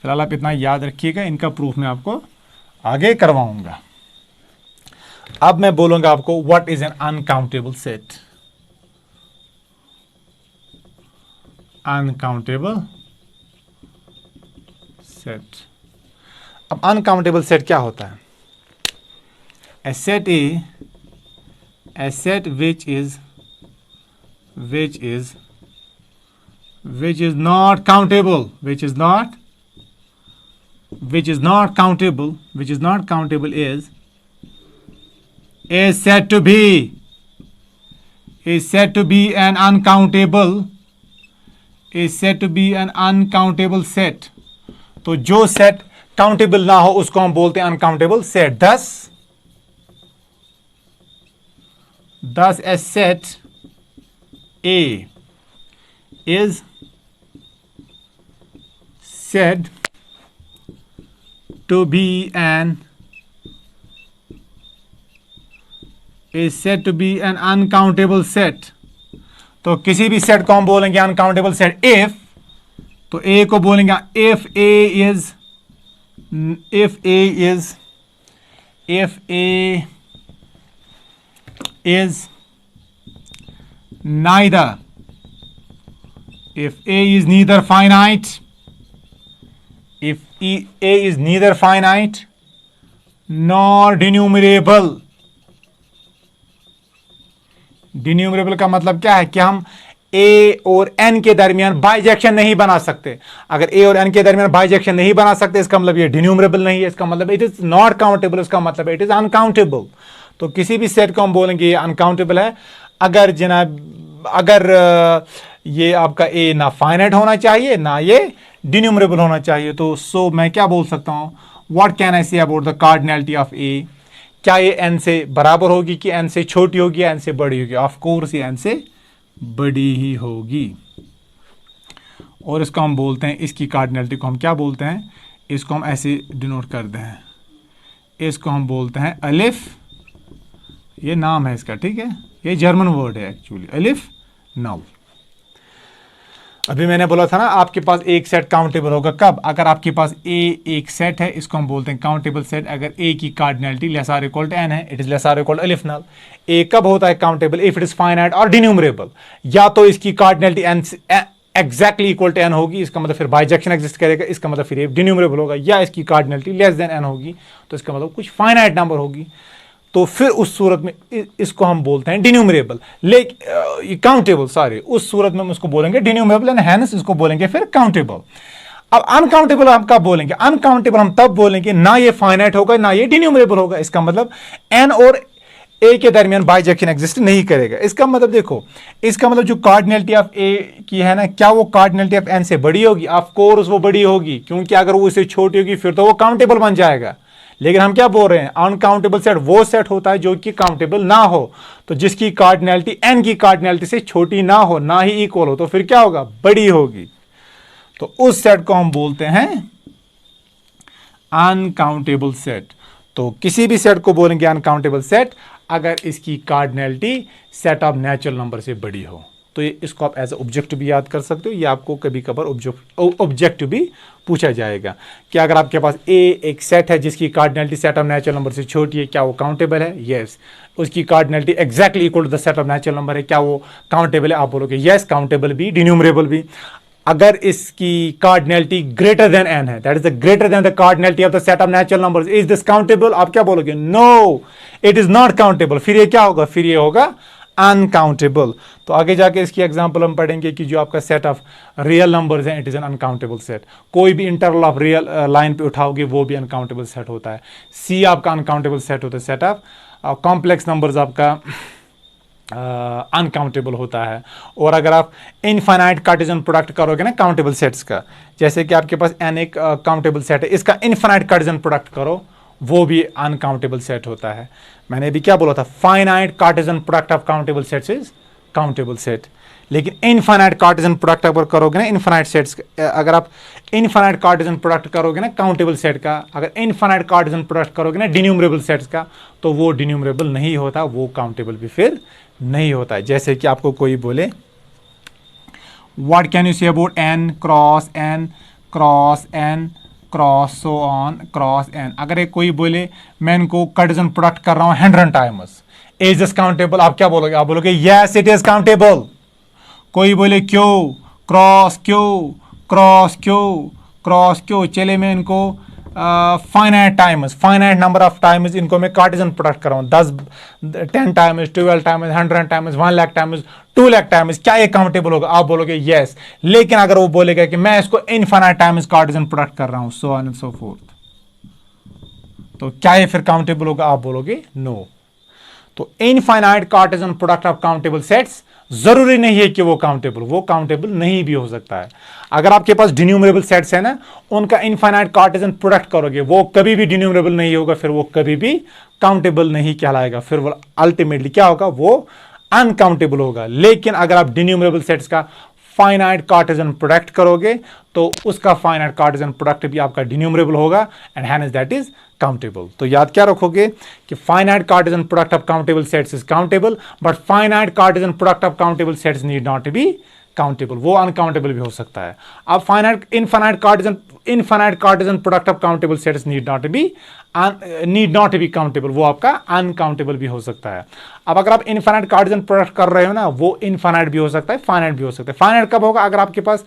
फिलहाल आप इतना याद रखिएगा, इनका प्रूफ मैं आपको आगे करवाऊंगा। अब मैं बोलूंगा आपको what is an uncountable set. Uncountable set. अब अनकाउंटेबल सेट क्या होता है? A set which is not countable, which is not countable is said to be an uncountable, set। तो जो सेट काउंटेबल ना हो उसको हम बोलते हैं uncountable set. thus a set A is said to be an uncountable set। तो किसी भी सेट को हम बोलेंगे अनकाउंटेबल सेट इफ, तो ए को बोलेंगे if A is neither, if A is neither finite, if A is neither finite nor denumerable। डिन्यूमरेबल का मतलब क्या है? कि हम ए और एन के दरमियान बाइजेक्शन नहीं बना सकते। अगर ए और एन के दरमियान बाइजेक्शन नहीं बना सकते, इसका मतलब ये डिन्यूमरेबल नहीं है, इसका मतलब इट इज नॉट काउंटेबल, इसका मतलब इट इज अनकाउंटेबल। तो किसी भी सेट को हम बोलेंगे ये अनकाउंटेबल है अगर ये आपका ए ना फाइनाइट होना चाहिए ना ये डिन्यूमरेबल होना चाहिए। तो सो मैं क्या बोल सकता हूं, what can I say about the cardinality of A? क्या ये एन से बराबर होगी कि एन से छोटी होगी या एन से बड़ी होगी? ऑफ कोर्स ये एन से बड़ी ही होगी। और इसको हम बोलते हैं, इसकी कार्डिनैलिटी को हम क्या बोलते हैं? इसको हम ऐसे डिनोट करते हैं, इसको हम बोलते हैं अलिफ, ये नाम है इसका, ठीक है, ये जर्मन वर्ड है एक्चुअली, अलिफ नल। अभी मैंने बोला था ना आपके पास एक सेट काउंटेबल होगा कब? अगर आपके पास ए एक सेट है, इसको हम बोलते हैं काउंटेबल सेट, अगर ए की cardinality less or equal to N है, it is less or equal to aleph null. A कब होता है countable? If it is finite और डिन्यूमरेबल। या तो इसकी cardinality N exactly equal to N होगी, इसका मतलब फिर बाइजेक्शन एग्जिस्ट करेगा, इसका मतलब फिर ये डिन्यूमरेबल होगा। या इसकी कार्डिनैलिटी लेस देन एन होगी, तो इसका मतलब कुछ फाइनाइट नंबर होगी, तो फिर उस सूरत में इसको हम बोलते हैं डिन्यूमरेबल। लेकिन काउंटेबल, सॉरी, उस सूरत में हम उसको बोलेंगे डिन्यूमरेबल एंड हेंस इसको बोलेंगे फिर काउंटेबल। अब अनकाउंटेबल हम कब बोलेंगे? अनकाउंटेबल हम तब बोलेंगे ना ये फाइनाइट होगा ना ये डिन्यूमरेबल होगा। इसका मतलब एन और ए के दरमियान बाइजेक्शन एग्जिस्ट नहीं करेगा। इसका मतलब देखो, इसका मतलब जो कार्डिनैलिटी ऑफ ए की है ना, क्या वो कार्डिनैलिटी ऑफ एन से बड़ी होगी? ऑफ कोर्स वो बड़ी होगी, क्योंकि अगर वो इससे छोटी होगी फिर तो वो काउंटेबल बन जाएगा। लेकिन हम क्या बोल रहे हैं? अनकाउंटेबल सेट वो सेट होता है जो कि काउंटेबल ना हो, तो जिसकी कार्डिनैलिटी एन की कार्डिनैलिटी से छोटी ना हो, ना ही इक्वल हो, तो फिर क्या होगा? बड़ी होगी। तो उस सेट को हम बोलते हैं अनकाउंटेबल सेट। तो किसी भी सेट को बोलेंगे अनकाउंटेबल सेट अगर इसकी cardinality set of natural number से बड़ी हो। तो इसको आप एज ए ऑब्जेक्टिव भी याद कर सकते हो, या आपको कभी कभार ऑब्जेक्टिव भी पूछा जाएगा कि अगर आपके पास ए एक सेट है जिसकी cardinality set of natural number से छोटी है, क्या वो काउंटेबल है? यस। उसकी cardinality exactly equal to the set of natural number है, क्या वो काउंटेबल है? आप बोलोगे यस, काउंटेबल भी, डिन्यूमरेबल भी। अगर इसकी कार्डिनैलिटी ग्रेटर देन एन है, that is the greater than the cardinality of the set of natural numbers, is this countable? आप क्या बोलोगे? No, it is not countable. फिर ये क्या होगा? फिर ये होगा अनकाउंटेबल। तो आगे जाके इसकी एग्जांपल हम पढ़ेंगे कि जो आपका सेट ऑफ रियल नंबर्स हैं, it is an uncountable set. कोई भी इंटरवल ऑफ रियल लाइन पे उठाओगे वो भी अनकाउंटेबल सेट होता है। सी आपका अनकाउंटेबल सेट होता है, सेट ऑफ कॉम्प्लेक्स नंबर्स आपका अनकाउंटेबल होता है। और अगर आप इनफाइनाइट कार्टेशियन प्रोडक्ट करोगे ना काउंटेबल सेट्स का, जैसे कि आपके पास एन एक काउंटेबल सेट है, इसका इनफाइनाइट कार्टेशियन प्रोडक्ट करो, वो भी अनकाउंटेबल सेट होता है। मैंने अभी क्या बोला था, finite Cartesian product of countable sets is countable set. लेकिन इनफाइनाइट कार्टेशियन प्रोडक्ट अगर करोगे ना इनफाइनाइट सेट्स, अगर आप इनफाइनाइट कार्टेशियन प्रोडक्ट करोगे ना काउंटेबल सेट का, अगर इनफाइनाइट कार्टेशियन प्रोडक्ट करोगे ना डिन्यूमरेबल सेट्स का, तो वो डिन्यूमरेबल नहीं होता, वो काउंटेबल भी फिर नहीं होता है। जैसे कि आपको कोई बोले what can you say about N cross N cross N cross so on cross N. अगर एक कोई बोले मैं इनको कार्टेशियन प्रोडक्ट कर रहा हूं 100 टाइम्स, इज दिस काउंटेबल? आप क्या बोलोगे? आप बोलोगे यस इट इज काउंटेबल। कोई बोले क्यों क्रॉस क्यों क्रॉस क्यों क्रॉस क्यों, चले मैं इनको finite times, finite number of times इनको मैं कार्टेशियन प्रोडक्ट कर रहा हूं, 10 times, 12 times, 100 times, 1 lakh times, 2 lakh times, क्या ये काउंटेबल होगा? आप बोलोगे यस। लेकिन अगर वो बोलेगा कि मैं इसको इनफाइनाइट टाइम्स कार्टेशियन प्रोडक्ट कर रहा हूं, सो ऑन एंड सो फोर्थ, तो क्या ये फिर काउंटेबल होगा? आप बोलोगे नो। तो infinite Cartesian product of countable sets जरूरी नहीं है कि वो काउंटेबल नहीं भी हो सकता है। अगर आपके पास डिन्यूमरेबल सेट्स है ना, उनका इनफाइनाइट कार्टेशियन प्रोडक्ट करोगे, वो कभी भी डिन्यूमरेबल नहीं होगा, फिर वो कभी भी काउंटेबल नहीं कहलाएगा, फिर वो अल्टीमेटली क्या होगा? वो अनकाउंटेबल होगा। लेकिन अगर आप डिन्यूमरेबल सेट्स का फाइनाइट कार्टेशियन प्रोडक्ट करोगे, तो उसका फाइनाइट कार्टेशियन प्रोडक्ट भी आपका डिन्यूमरेबल होगा, and hence that is countable. तो याद क्या रखोगे कि finite Cartesian product of countable sets is countable, but finite Cartesian product of countable sets need not be countable, वो अनकाउंटेबल भी हो सकता है। अब infinite Cartesian product of countable sets need not be countable, वो आपका अनकाउंटेबल भी हो सकता है। अब अगर आप इनफाइनाइट कार्टेशियन प्रोडक्ट कर रहे हो ना, वो इनफाइनाइट भी हो सकता है, फाइनाइट भी हो सकता है। फाइनाइट कब होगा? अगर आपके पास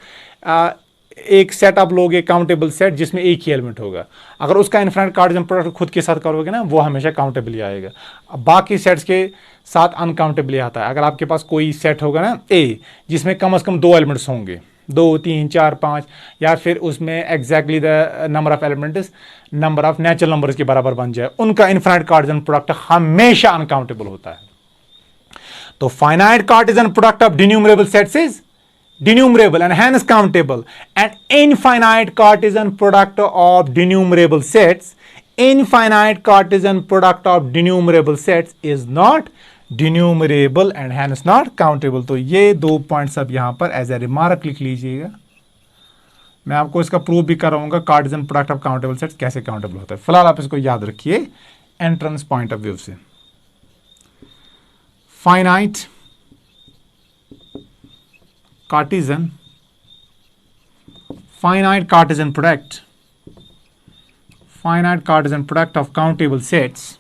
एक सेट आप लोगे काउंटेबल सेट जिसमें एक ही एलिमेंट होगा, अगर उसका इनफाइनाइट कार्टेशियन प्रोडक्ट खुद के साथ करोगे ना, वो हमेशा काउंटेबल ही आएगा। अब बाकी सेट्स के साथ अनकाउंटेबल आता है। अगर आपके पास कोई सेट होगा ना ए, जिसमें कम से कम 2 एलिमेंट्स होंगे, 2 3 4 5, या फिर उसमें exactly the number of elements number of natural numbers के बराबर बन जाए, उनका इनफाइनाइट कार्टेशियन प्रोडक्ट हमेशा अनकाउंटेबल होता है। तो finite Cartesian product of denumerable sets is denumerable and hence countable, and infinite Cartesian product of denumerable sets is not denumerable and hence not countable। तो ये 2 पॉइंट्स अब यहां पर एज ए रिमार्क लिख लीजिएगा। मैं आपको इसका प्रूफ भी कराऊंगा Cartesian product of countable sets कैसे काउंटेबल होता है। फिलहाल आप इसको याद रखिए एंट्रेंस पॉइंट ऑफ व्यू से। Finite Cartesian product of countable sets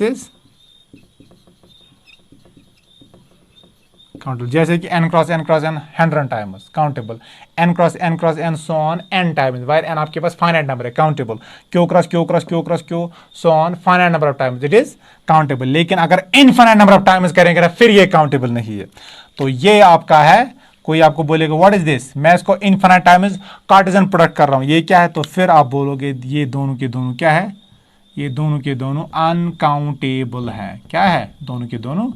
is countable। जैसे कि n cross n 100 times countable, n cross n so on n times, wire n आपके पास फाइनाइट नंबर है countable, q cross q so on finite number of times, it is countable. लेकिन अगर infinite number of times करेंगे फिर ये countable नहीं है। तो ये आपका है, कोई आपको बोलेगा व्हाट इज दिस, मैं इसको इनफाइनाइट टाइम्स कार्टेशियन प्रोडक्ट कर रहा हूं, ये क्या है? तो फिर आप बोलोगे ये दोनों के दोनों क्या है? ये दोनों के दोनों अनकाउंटेबल है। क्या है? दोनों के दोनों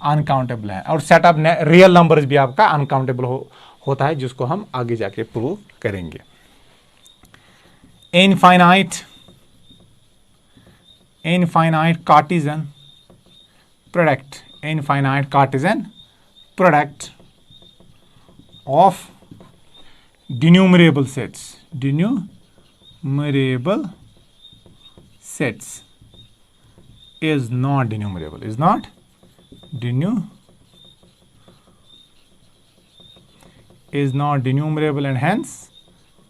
अनकाउंटेबल है। और सेट ऑफ रियल नंबर्स भी आपका अनकाउंटेबल होता है, जिसको हम आगे जाके प्रूव करेंगे। Infinite Cartesian product of denumerable sets is not denumerable,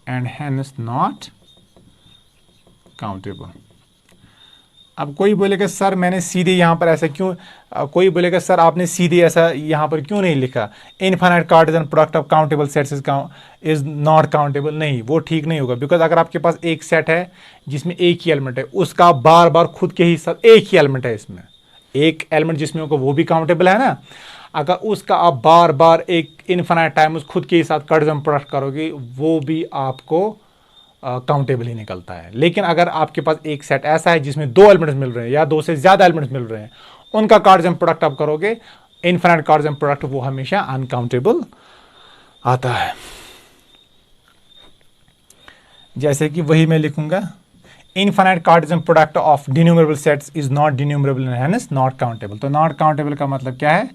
and hence not countable। अब कोई बोलेगा सर मैंने सीधे यहाँ पर ऐसा क्यों, कोई बोलेगा सर आपने सीधे ऐसा यहाँ पर क्यों नहीं लिखा, infinite Cartesian product of countable sets is not countable. नहीं, वो ठीक नहीं होगा, बिकॉज अगर आपके पास एक सेट है जिसमें एक ही एलिमेंट है, उसका बार बार खुद के ही साथ एक ही एलिमेंट है, इसमें एक एलिमेंट जिसमें होगा वो भी काउंटेबल है ना, अगर उसका आप बार बार एक इनफाइनाइट टाइम उस खुद के ही साथ कार्टेशियन प्रोडक्ट करोगे वो भी आपको काउंटेबल ही निकलता है। लेकिन अगर आपके पास एक सेट ऐसा है जिसमें दो एलिमेंट्स मिल रहे हैं या दो से ज्यादा एलिमेंट्स मिल रहे हैं, उनका कार्टेशियन प्रोडक्ट आप करोगे, इनफाइनाइट कार्टेशियन प्रोडक्ट, वो हमेशा अनकाउंटेबल आता है। जैसे कि वही मैं लिखूंगा, infinite Cartesian product of denumerable sets is not denumerable and hence not countable. तो नॉट काउंटेबल का मतलब क्या है,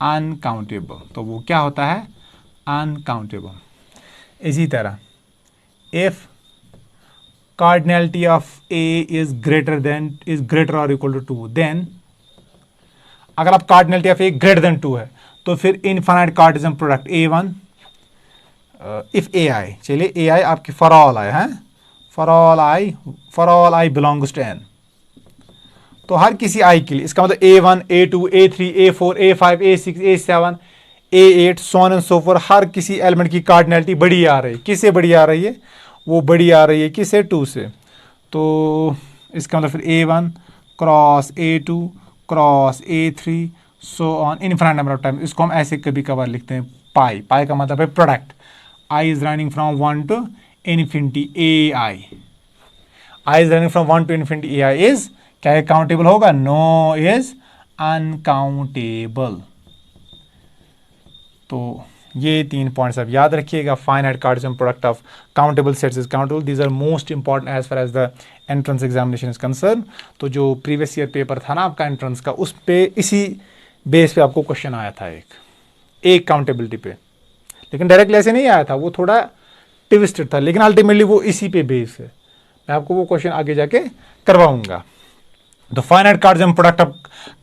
अनकाउंटेबल, तो वो क्या होता है, अनकाउंटेबल। इसी तरह if cardinality of A is greater or equal to 2, then अगर आप cardinality of A greater than 2 है तो फिर infinite Cartesian product A1 if AI, चलिए AI आपकी for all I है, for all I belongs to N, तो हर किसी I के लिए, इसका मतलब A1 A2 A3 A4 A5 A6 A7 A8 so on and so forth, हर किसी एलिमेंट की कार्डिनलिटी बड़ी आ रही है। किससे बड़ी आ रही है, वो बड़ी आ रही है किससे, 2 से। तो इसका मतलब फिर A1 cross A2 cross A3 so on infinite number of time. इसको हम ऐसे कभी कभार लिखते हैं पाई, पाई का मतलब है product, I is running from 1 to infinity AI, I is running from 1 to infinity AI is क्या है, काउंटेबल होगा, नो इज अनकाउंटेबल। तो ये 3 पॉइंट्स आप याद रखिएगा। Finite Cartesian product of countable sets is countable, these are most important as far as the entrance examination is concern. तो जो प्रीवियस ईयर पेपर था ना आपका एंट्रेंस का, उस पे इसी बेस पे आपको क्वेश्चन आया था एक काउंटेबिलिटी पे, लेकिन डायरेक्टली ऐसे नहीं आया था, वो थोड़ा ट्विस्टेड था, लेकिन अल्टीमेटली वो इसी पे बेस है। मैं आपको वो क्वेश्चन आगे जाके करवाऊंगा। The finite Cartesian product of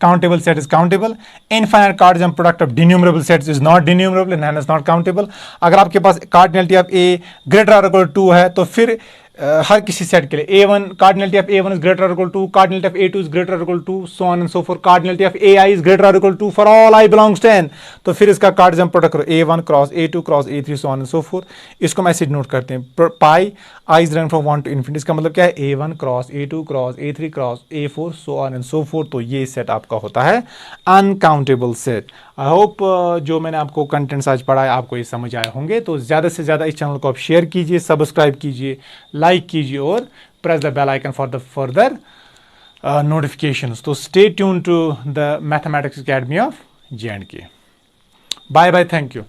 countable set is countable, infinite Cartesian product of denumerable sets is not denumerable and hence not countable. अगर आपके पास कार्डिनलिटी ऑफ ए ग्रेटर और इक्वल टू 2 है तो फिर हर किसी सेट के लिए A1 cardinality of A1 is greater और equal to, cardinality of A2 is greater और equal to, so on and so forth, cardinality of AI is greater और equal to for all I belongs to N, तो फिर इसका Cartesian product करो A1 cross A2 cross A3 so on and so forth. इसको हम ऐसे note करते हैं, pi I is running from 1 to infinity, इसका मतलब क्या है, A1 cross A2 cross A3 cross A4 so on and so for. तो ये सेट आपका होता है अनकाउंटेबल सेट। आई होप जो मैंने आपको कंटेंट्स आज पढ़ाया आपको ये समझ आए होंगे। तो ज़्यादा से ज़्यादा इस चैनल को आप शेयर कीजिए, सब्सक्राइब कीजिए, लाइक कीजिए और press the bell icon for the further notifications. So stay tuned to the Mathematics Academy of J&K. Bye bye, thank you.